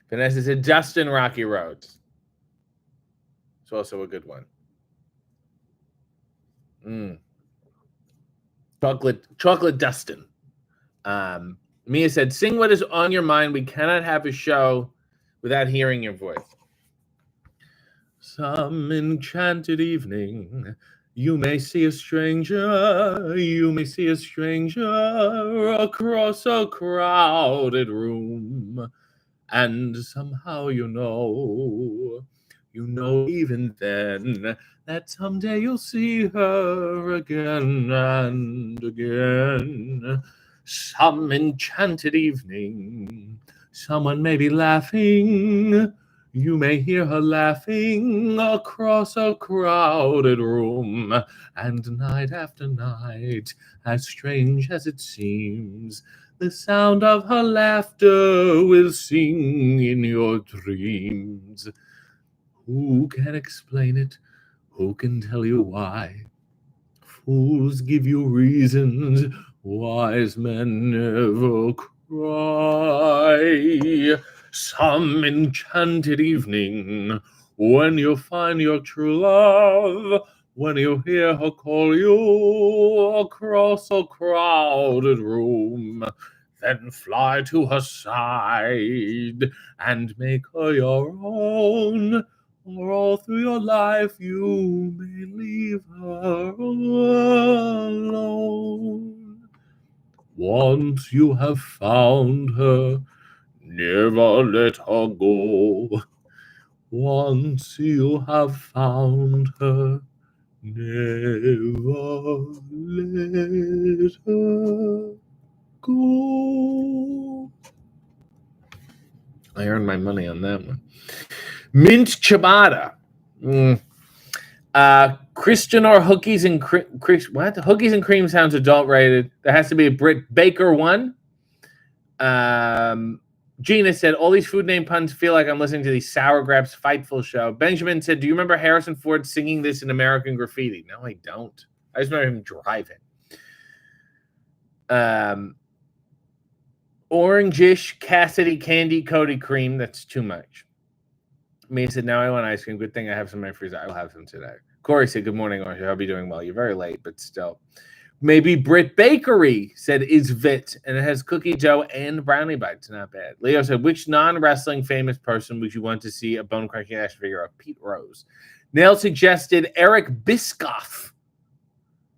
Vanessa said Dustin Rocky Roads. It's also a good one. Chocolate Dustin. Mia said, sing what is on your mind. We cannot have a show without hearing your voice. Some enchanted evening, you may see a stranger. You may see a stranger across a crowded room. And somehow you know even then that someday you'll see her again and again. Some enchanted evening, someone may be laughing. You may hear her laughing across a crowded room. And night after night, as strange as it seems, the sound of her laughter will sing in your dreams. Who can explain it? Who can tell you why? Fools give you reasons, wise men never cry. Some enchanted evening, when you find your true love, when you hear her call you across a crowded room, then fly to her side and make her your own. Or all through your life you may leave her alone. Once you have found her, never let her go. Once you have found her, never let her go. I earned my money on that one. Mint ciabatta. Christian or Hookies and Cream? What? Hookies and Cream sounds adult rated. There has to be a Britt Baker one. Gina said, all these food name puns feel like I'm listening to the Sour Grapes Fightful show. Benjamin said, do you remember Harrison Ford singing this in American Graffiti? No, I don't. I just remember him driving. Orange-ish, Cassidy, Candy, Cody, Cream. That's too much. Mia said, now I want ice cream. Good thing I have some in my freezer. I will have some today. Corey said, good morning, Orange. I hope you're doing well. You're very late, but still. Maybe Britt Bakery said is Vit, and it has cookie dough and brownie bites. Not bad. Leo said, which non-wrestling famous person would you want to see a bone-cracking action figure of? Pete Rose. Nail suggested Eric Biscoff.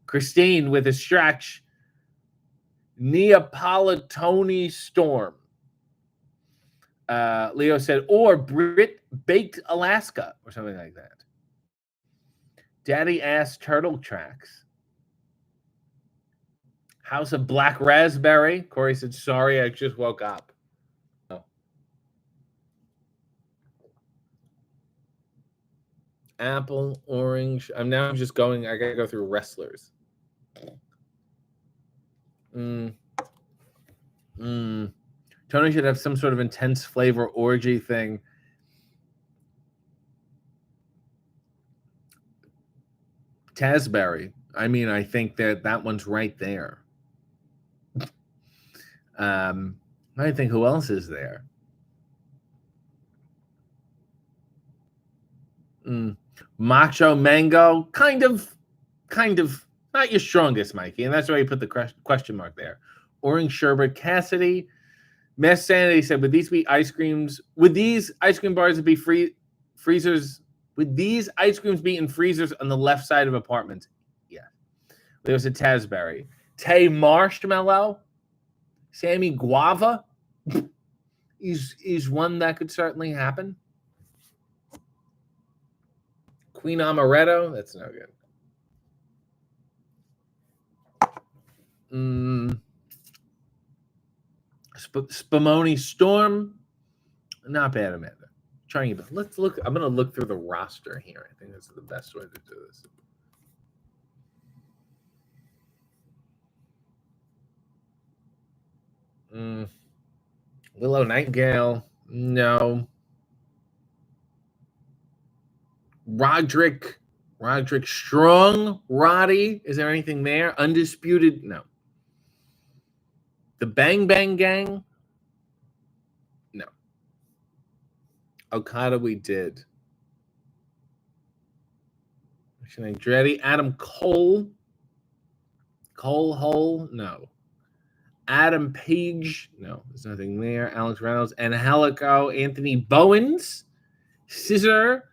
Christine with a stretch. Neapolitani Storm. Leo said, or Brit Baked Alaska, or something like that. Daddy Ass Turtle Tracks. House of Black Raspberry. Corey said, sorry, I just woke up. Oh. Apple, orange. I'm now just going, I got to go through wrestlers. Tony should have some sort of intense flavor orgy thing. Tasberry. I mean, I think that one's right there. I think who else is there? Macho Mango, kind of not your strongest, Mikey, and that's why you put the question mark there. Orange Sherbet, Cassidy, Mess Sanity said, would these be ice creams? Would these ice cream bars be freezers? Would these ice creams be in freezers on the left side of apartments? Yeah. There's a Tasberry. Tay Marshmallow, Sammy Guava is one that could certainly happen. Queen Amaretto, that's no good. Spumoni Storm, not bad, Amanda. Trying it, but let's look. I'm going to look through the roster here. I think this is the best way to do this. Willow Nightingale, no. Roderick Strong, Roddy. Is there anything there? Undisputed, no. The Bang Bang Gang, no. Okada, we did. Andretti, Adam Cole, Hole, no. Adam Page, no. There's nothing there. Alex Reynolds, Angelico, Anthony Bowens, Scissor,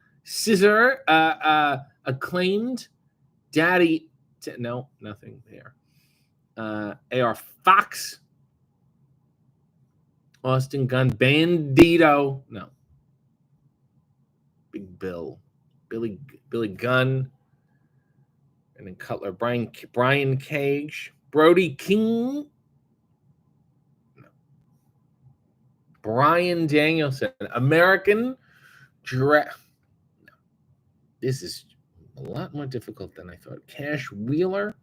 acclaimed, Daddy, no, nothing there. AR Fox, Austin Gunn, Bandito, no. Big Bill, Billy Gunn, and then Cutler, Brian Cage, Brody King, no. Brian Danielson, American Draft. No. This is a lot more difficult than I thought. Cash Wheeler,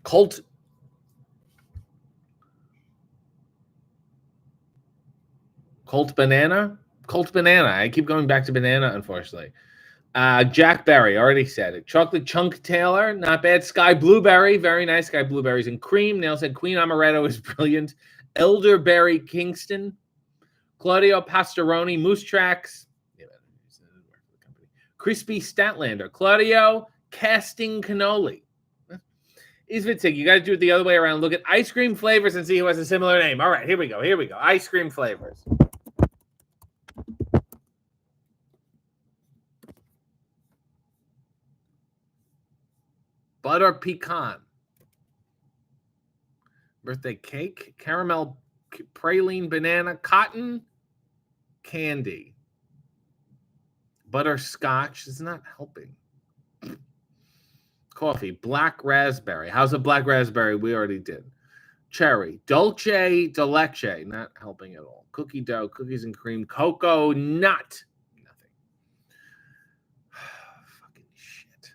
Colt Banana. I keep going back to Banana, unfortunately. Jack Berry, already said it. Chocolate Chunk Taylor, not bad. Sky Blueberry, very nice. Sky Blueberries and Cream. Nail said Queen Amaretto is brilliant. Elderberry Kingston. Claudio Pastoroni, Moose Tracks. Crispy Statlander. Claudio Casting Cannoli. Isvitzig, you got to do it the other way around. Look at ice cream flavors and see who has a similar name. All right, here we go. Ice cream flavors. Butter pecan. Birthday cake. Caramel praline banana. Cotton candy. Butterscotch is not helping. Coffee. Black raspberry. How's a black raspberry? We already did. Cherry. Dolce de leche. Not helping at all. Cookie dough. Cookies and cream. Cocoa nut. Nothing. Fucking shit.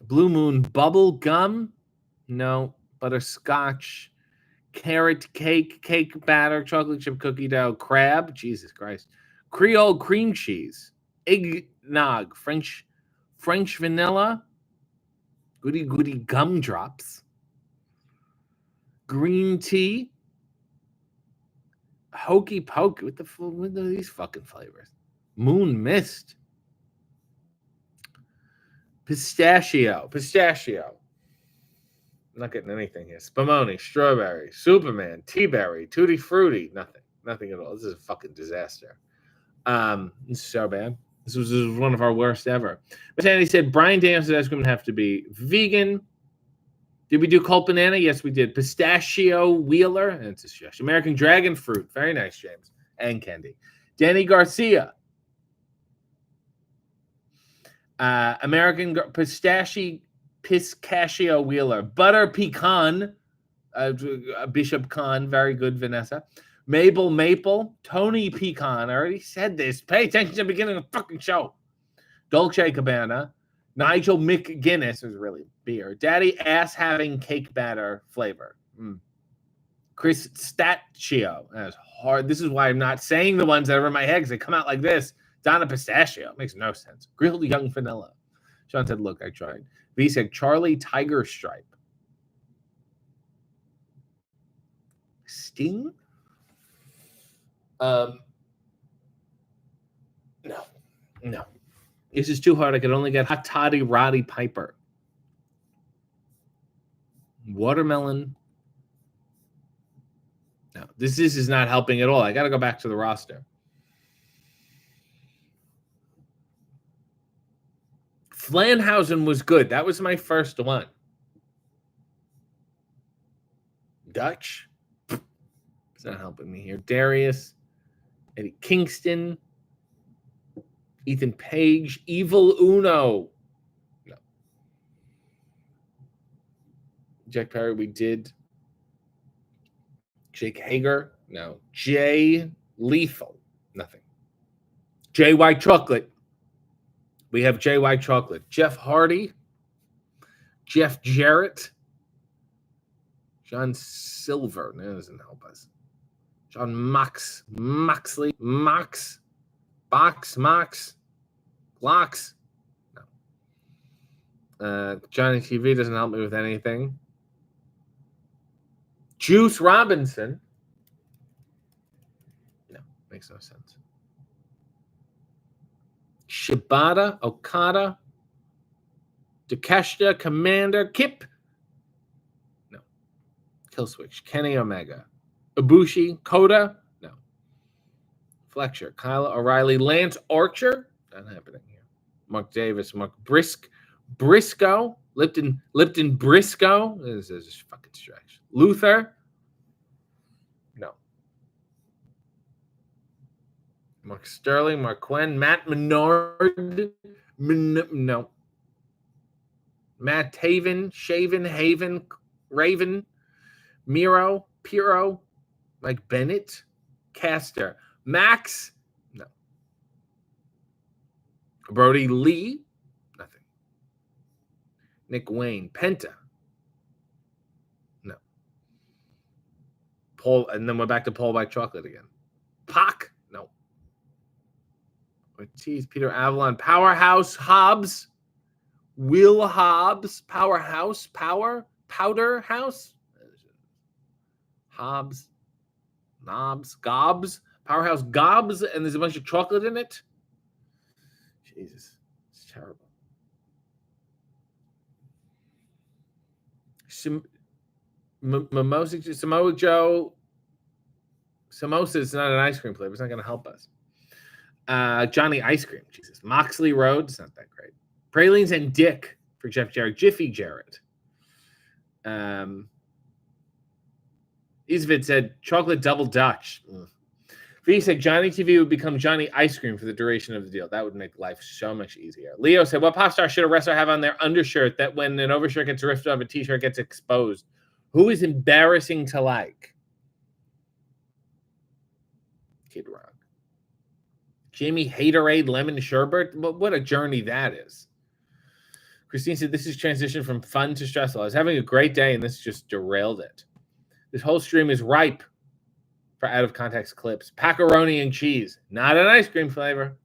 Blue Moon bubble gum. No. Butterscotch. Carrot cake. Cake batter. Chocolate chip cookie dough. Crab. Jesus Christ. Creole cream cheese. Eggnog. French vanilla. Goody gumdrops. Green tea. Hokey pokey. What are these fucking flavors? Moon mist. Pistachio. I'm not getting anything here. Spumoni. Strawberry. Superman. Tea-berry. Tutti frutti. Nothing at all. This is a fucking disaster. This is so bad. This was one of our worst ever. But Sandy said Brian Danielson's ice cream would have to be vegan. Did we do Colt Banana? Yes, we did. Pistachio Wheeler. And it's a suggestion. American Dragon Fruit. Very nice, James. And Candy. Danny Garcia. American Pistachio Wheeler. Butter Pecan. Bishop Khan. Very good, Vanessa. Mabel Maple. Tony Pecan. I already said this. Pay attention to the beginning of the fucking show. Dolce Cabana. Nigel McGuinness is really beer. Daddy Ass having cake batter flavor. Chris Stachio. That's hard. This is why I'm not saying the ones that are in my head because they come out like this. Donna Pistachio. Makes no sense. Grilled young vanilla. Sean said, look, I tried. V said Charlie Tiger Stripe. Sting? No. This is too hard. I could only get Hot Toddy Roddy Piper. Watermelon. No, this is not helping at all. I got to go back to the roster. Flanhausen was good. That was my first one. Dutch. It's not helping me here. Darius. Eddie Kingston. Ethan Page, Evil Uno. No. Jack Perry, we did. Jake Hager, no. Jay Lethal, nothing. Jay White Chocolate. We have Jay White Chocolate. Jeff Hardy, Jeff Jarrett, John Silver. No, that doesn't help us. John Moxley, Mox, Locks. No. Johnny TV doesn't help me with anything. Juice Robinson. No, makes no sense. Shibata, Okada, Takeshita, Commander, Kip. No. Killswitch, Kenny Omega. Ibushi, Coda. No. Fletcher, Kyle O'Reilly, Lance Archer. Not happening here. Mark Davis, Mark Briscoe, Lipton Briscoe. This is a fucking distraction. Luther. No. Mark Sterling, Mark Quinn, Matt Menard. No. Matt Taven, Shaven, Haven, Raven, Miro, Piro, Mike Bennett, Caster, Max. No. Brody Lee. Nothing. Nick Wayne, Penta. No. Paul, and then we're back to Paul White Chocolate again. Pac. No. Ortiz, Peter Avalon, Powerhouse, Hobbs, Will Hobbs, Powerhouse, Powder House, Hobbs, Knobs, Gobs, Powerhouse Gobs, and there's a bunch of chocolate in it. Jesus, it's terrible. Mimosa, Samoa Joe. Samosa is not an ice cream flavor. It's not going to help us. Johnny Ice Cream. Jesus. Moxley Road. It's not that great. Pralines and Dick for Jeff Jarrett. Jiffy Jarrett. Isvid said chocolate double Dutch. V said Johnny TV would become Johnny Ice Cream for the duration of the deal. That would make life so much easier. Leo said, what pop star should a wrestler have on their undershirt that when an overshirt gets ripped off, a t-shirt gets exposed? Who is embarrassing to like? Kid Rock. Jamie Haterade Lemon Sherbet. What a journey that is. Christine said, this is transition from fun to stressful. I was having a great day, and this just derailed it. This whole stream is ripe for out-of-context clips. Pepperoni and cheese. Not an ice cream flavor.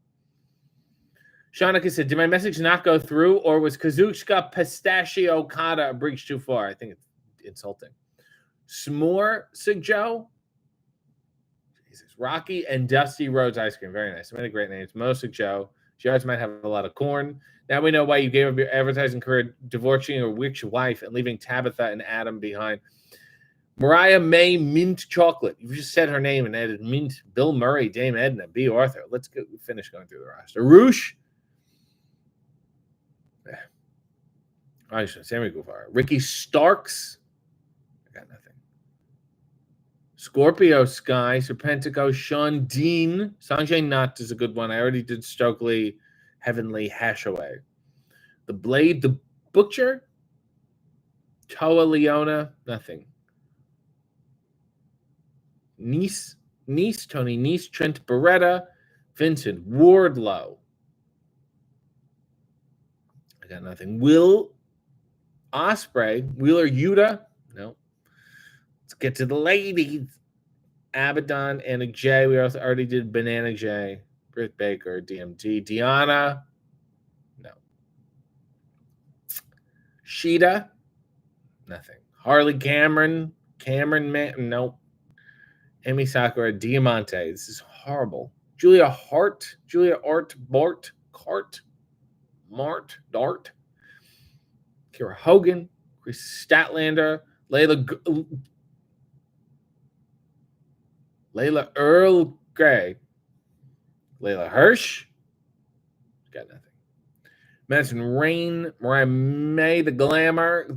Shanika said, did my message not go through, or was Kazuchika Pistachio Okada a breach too far? I think it's insulting. S'more Joe. Jesus. Rocky and Dusty Rhodes ice cream. Very nice. Many great names. Mosig Joe. She always might have a lot of corn. Now we know why you gave up your advertising career, divorcing your witch wife and leaving Tabitha and Adam behind. Mariah May Mint Chocolate. You just said her name and added Mint. Bill Murray, Dame Edna, B. Arthur. Let's finish going through the roster. Roosh. Sammy Guevara. Ricky Starks. I got nothing. Scorpio Sky, Serpentico, Sean Dean. Sanjay Nutt is a good one. I already did Stokely, Heavenly Hashaway. The Blade, the Butcher. Toa Leona, nothing. Nice, Tony Nice, Trent Beretta, Vincent Wardlow. I got nothing. Will Ospreay, Wheeler Yuta. No. Let's get to the ladies. Abaddon, Anna J. We also already did Banana J. Britt Baker, DMD. Deanna. No. Sheeta. Nothing. Harley Cameron. Man. Nope. Emi Sakura. Diamante. This is horrible. Julia Hart. Bart. Cart. Mart. Dart. Kira Hogan. Chris Statlander. Layla Earl Grey. Layla Hirsch. Got nothing. Madison Rain. Mariah May. The Glamour.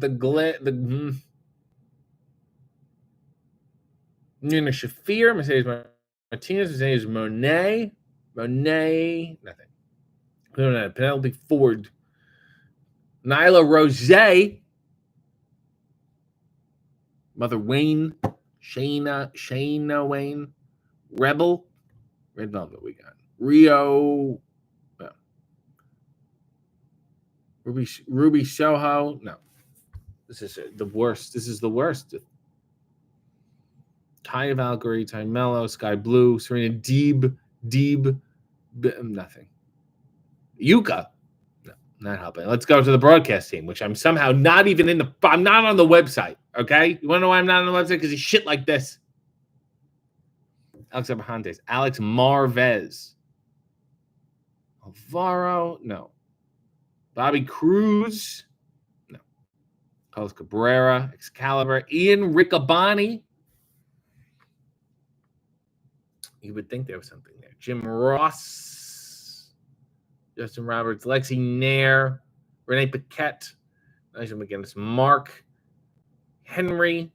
Nina Shafir. Mercedes Martinez. Mercedes Monet. Nothing. Penelope Ford. Nyla Rose. Mother Wayne. Shayna Wayne. Rebel. Red Velvet we got. Rio. No. Ruby Soho. No. This is the worst. This is the worst. Ty Valkyrie, Ty Mello, Sky Blue, Serena Deeb, nothing. Yuka. No, not helping. Let's go to the broadcast team, which I'm somehow not even in the. I'm not on the website. Okay, you want to know why I'm not on the website? Because he's shit like this. Alex Abrahantes, Alex Marvez, Alvaro, no. Bobby Cruz, no. Carlos Cabrera, Excalibur, Ian Riccaboni. You would think there was something there. Jim Ross, Justin Roberts, Lexi Nair, Renee Paquette, Nigel McGinnis, Mark Henry.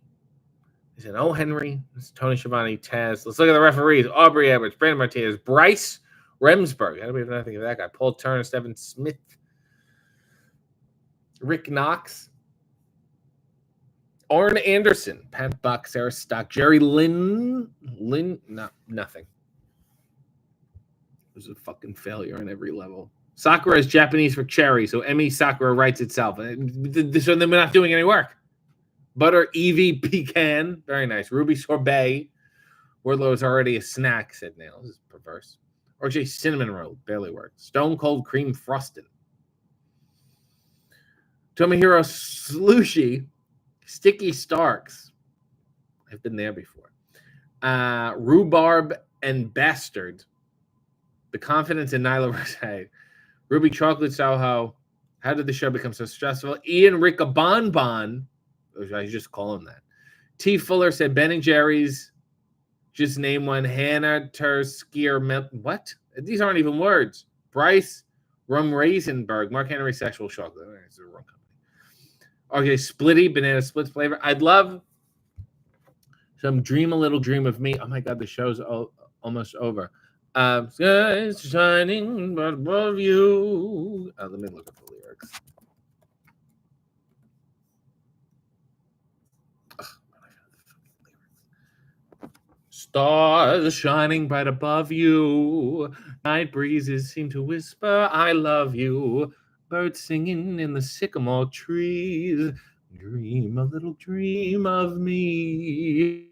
He said, "Oh, Henry." This is Tony Schiavone, Taz. Let's look at the referees. Aubrey Edwards, Brandon Martinez, Bryce Remsburg. How do we have nothing of that guy? Paul Turner, Stephen Smith, Rick Knox, Arn Anderson, Pat Buck, Sarah Stock, Jerry Lynn, no, nothing. It was a fucking failure on every level. Sakura is Japanese for cherry, so Emmy Sakura writes itself. So then we're not doing any work. Butter Evie Pecan, very nice. Ruby Sorbet. Wardlow is already a snack, said Nail. This is perverse. RJ Cinnamon Roll, barely worked. Stone Cold Cream Frosted. Tomohiro Slushy, Sticky Starks. I've been there before. Rhubarb and Bastard. The Confidence in Nyla Rose. Ruby Chocolate Soho. How did the show become so stressful? Ian Riccabonbon. I just call him that. T. Fuller said Ben and Jerry's. Just name one. Hannah Terskier. What? These aren't even words. Bryce Rum Raisinberg. Mark Henry Sexual Chocolate. It's the wrong company. Okay, Splitty Banana Splits flavor. I'd love some Dream a Little Dream of Me. Oh my God, the show's almost over. Skies shining above you. Let me look at the lyrics. Stars shining bright above you. Night breezes seem to whisper, I love you. Birds singing in the sycamore trees. Dream a little dream of me.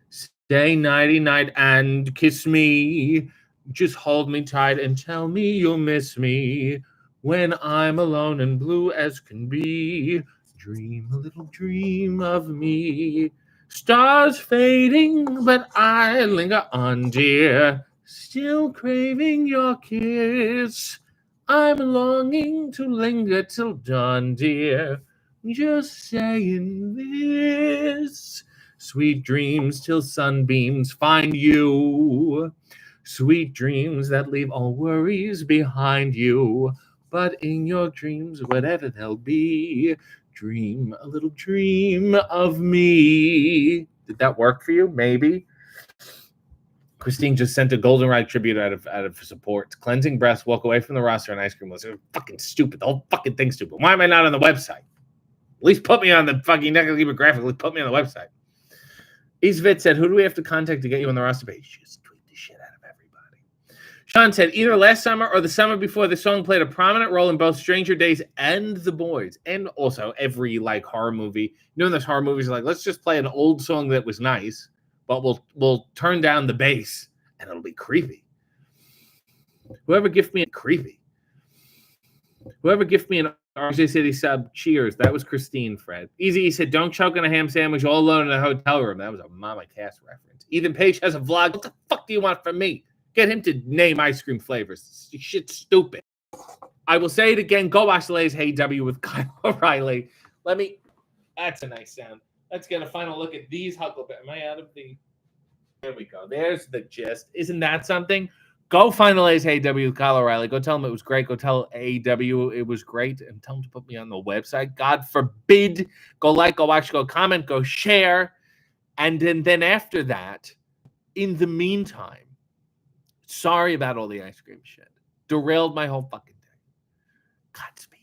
Stay nighty night and kiss me. Just hold me tight and tell me you'll miss me. When I'm alone and blue as can be. Dream a little dream of me. Stars fading, but I linger on, dear. Still craving your kiss. I'm longing to linger till dawn, dear. Just saying this. Sweet dreams till sunbeams find you. Sweet dreams that leave all worries behind you. But in your dreams, whatever they'll be, dream a little dream of me. Did that work for you? Maybe. Christine just sent a Golden Ride tribute out of support. Cleansing breasts, walk away from the roster, and ice cream was fucking stupid. The whole fucking thing's stupid. Why am I not on the website? At least put me on the fucking negative graphic. At least put me on the website. Eastvit said, who do we have to contact to get you on the roster page? Just tweet the shit out of everybody. Sean said, either last summer or the summer before, the song played a prominent role in both Stranger Days and The Boys, and also every like horror movie. You know, those horror movies are like, let's just play an old song that was nice, but we'll turn down the bass and it'll be creepy. Whoever gift me an RJ City sub, cheers. That was Christine, Fred. Easy said, don't choke on a ham sandwich all alone in a hotel room. That was a Mama Cass reference. Ethan Page has a vlog. What the fuck do you want from me? Get him to name ice cream flavors. This shit's stupid. I will say it again. Go watch the latest Hey W with Kyle O'Reilly. That's a nice sound. Let's get a final look at these Huckleberry. Am I out of the... There we go. There's the gist. Isn't that something? Go find the latest AEW with Kyle O'Reilly. Go tell him it was great. Go tell AEW it was great. And tell him to put me on the website. God forbid. Go like, go watch, go comment, go share. And then after that, in the meantime, sorry about all the ice cream shit. Derailed my whole fucking day. Godspeed.